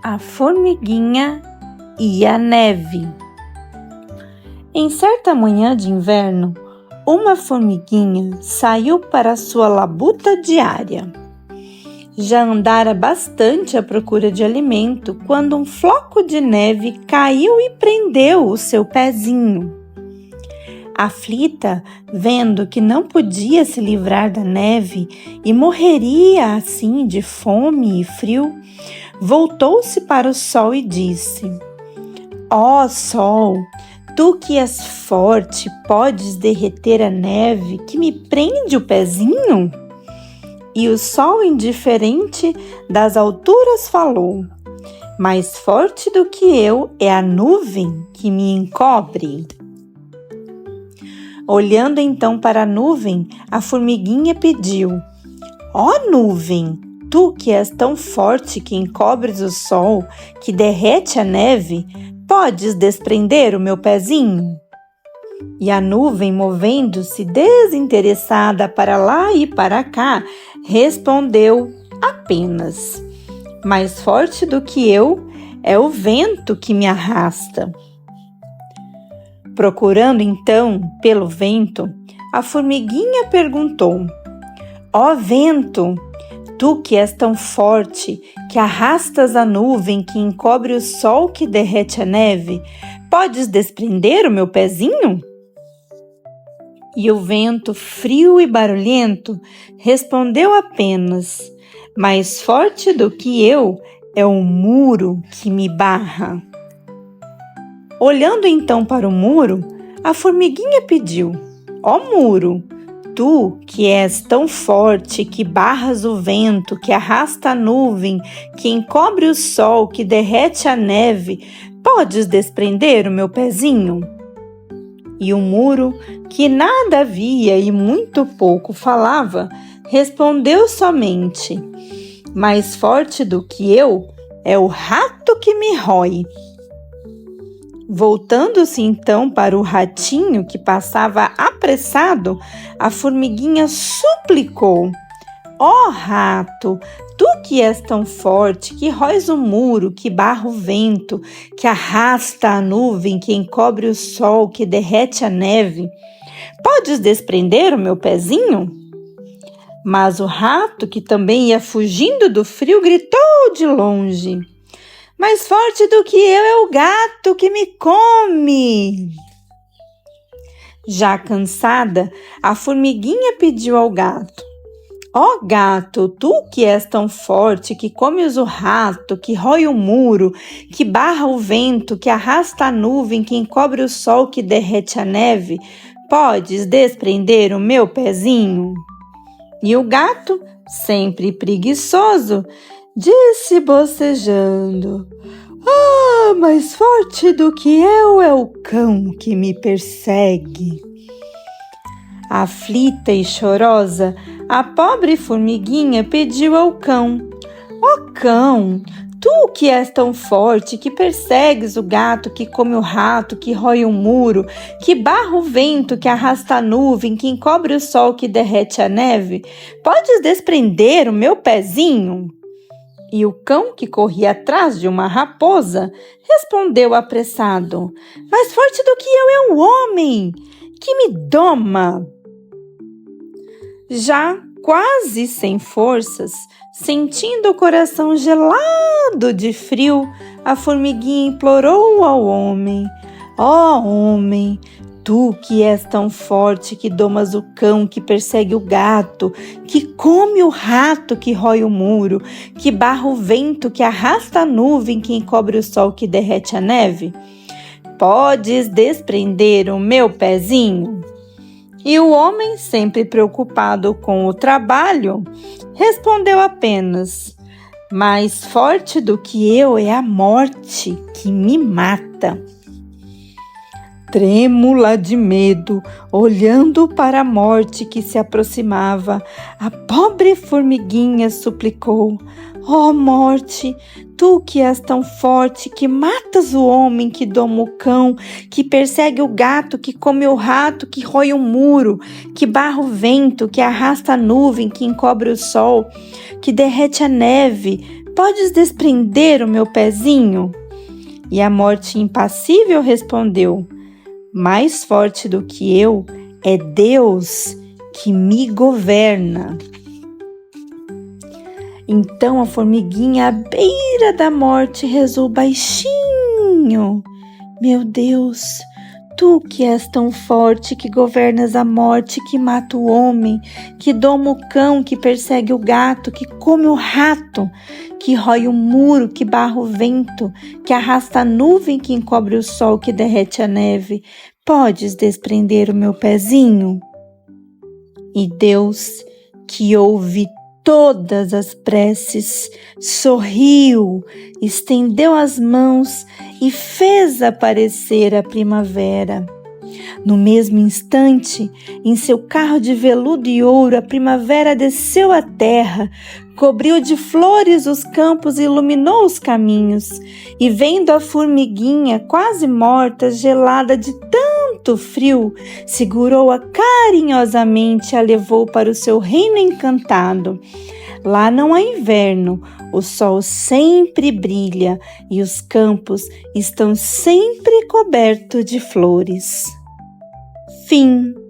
A formiguinha e a neve. Em certa manhã de inverno, uma formiguinha saiu para sua labuta diária. Já andara bastante à procura de alimento quando um floco de neve caiu e prendeu o seu pezinho. Aflita, vendo que não podia se livrar da neve e morreria assim de fome e frio, voltou-se para o sol e disse: Ó sol, tu que és forte, podes derreter a neve que me prende o pezinho? E o sol, indiferente das alturas, falou: Mais forte do que eu é a nuvem que me encobre. Olhando então para a nuvem, a formiguinha pediu: Ó nuvem, tu que és tão forte que encobres o sol, que derrete a neve, podes desprender o meu pezinho? E a nuvem, movendo-se desinteressada para lá e para cá, respondeu apenas: Mais forte do que eu é o vento que me arrasta. Procurando então pelo vento, a formiguinha perguntou: Ó vento, tu que és tão forte, que arrastas a nuvem que encobre o sol que derrete a neve, podes desprender o meu pezinho? E o vento, frio e barulhento, respondeu apenas: Mais forte do que eu é o muro que me barra. Olhando então para o muro, a formiguinha pediu: Ó muro, tu que és tão forte, que barras o vento, que arrasta a nuvem, que encobre o sol, que derrete a neve, podes desprender o meu pezinho? E o muro, que nada via e muito pouco falava, respondeu somente: Mais forte do que eu é o rato que me rói. Voltando-se então para o ratinho que passava apressado, a formiguinha suplicou: Ó rato, tu que és tão forte, que róis o muro, que barra o vento, que arrasta a nuvem, que encobre o sol, que derrete a neve, podes desprender o meu pezinho? Mas o rato, que também ia fugindo do frio, gritou de longe: Mais forte do que eu é o gato que me come. Já cansada, a formiguinha pediu ao gato: Ó gato, tu que és tão forte, que comes o rato, que rói o muro, que barra o vento, que arrasta a nuvem, que encobre o sol, que derrete a neve, podes desprender o meu pezinho? E o gato, sempre preguiçoso, disse bocejando: mais forte do que eu é o cão que me persegue. Aflita e chorosa, a pobre formiguinha pediu ao cão: Ó cão, tu que és tão forte, que persegues o gato, que come o rato, que rói o muro, que barra o vento, que arrasta a nuvem, que encobre o sol, que derrete a neve, podes desprender o meu pezinho? E o cão, que corria atrás de uma raposa, respondeu apressado: Mais forte do que eu é o homem que me doma. Já quase sem forças, sentindo o coração gelado de frio, a formiguinha implorou ao homem: Ó homem, tu que és tão forte, que domas o cão, que persegue o gato, que come o rato, que rói o muro, que barra o vento, que arrasta a nuvem, que encobre o sol, que derrete a neve, podes desprender o meu pezinho? E o homem, sempre preocupado com o trabalho, respondeu apenas: Mais forte do que eu é a morte que me mata. Trêmula de medo, olhando para a morte que se aproximava, a pobre formiguinha suplicou: Ó morte, tu que és tão forte, que matas o homem, que doma o cão, que persegue o gato, que come o rato, que rói o muro, que barra o vento, que arrasta a nuvem, que encobre o sol, que derrete a neve, Podes desprender o meu pezinho? E a morte impassível respondeu: mais forte do que eu é Deus que me governa. Então a formiguinha à beira da morte rezou baixinho: meu Deus, tu que és tão forte, que governas a morte, que mata o homem, que doma o cão, que persegue o gato, que come o rato, que rói o muro, que barra o vento, que arrasta a nuvem, que encobre o sol, que derrete a neve, podes desprender o meu pezinho? E Deus, que ouve todas as preces, sorriu, estendeu as mãos e fez aparecer a primavera. No mesmo instante, em seu carro de veludo e ouro, a primavera desceu à terra, cobriu de flores os campos e iluminou os caminhos. E vendo a formiguinha quase morta, gelada de tanto frio, segurou-a carinhosamente e a levou para o seu reino encantado. Lá não há inverno, o sol sempre brilha e os campos estão sempre cobertos de flores. Fim.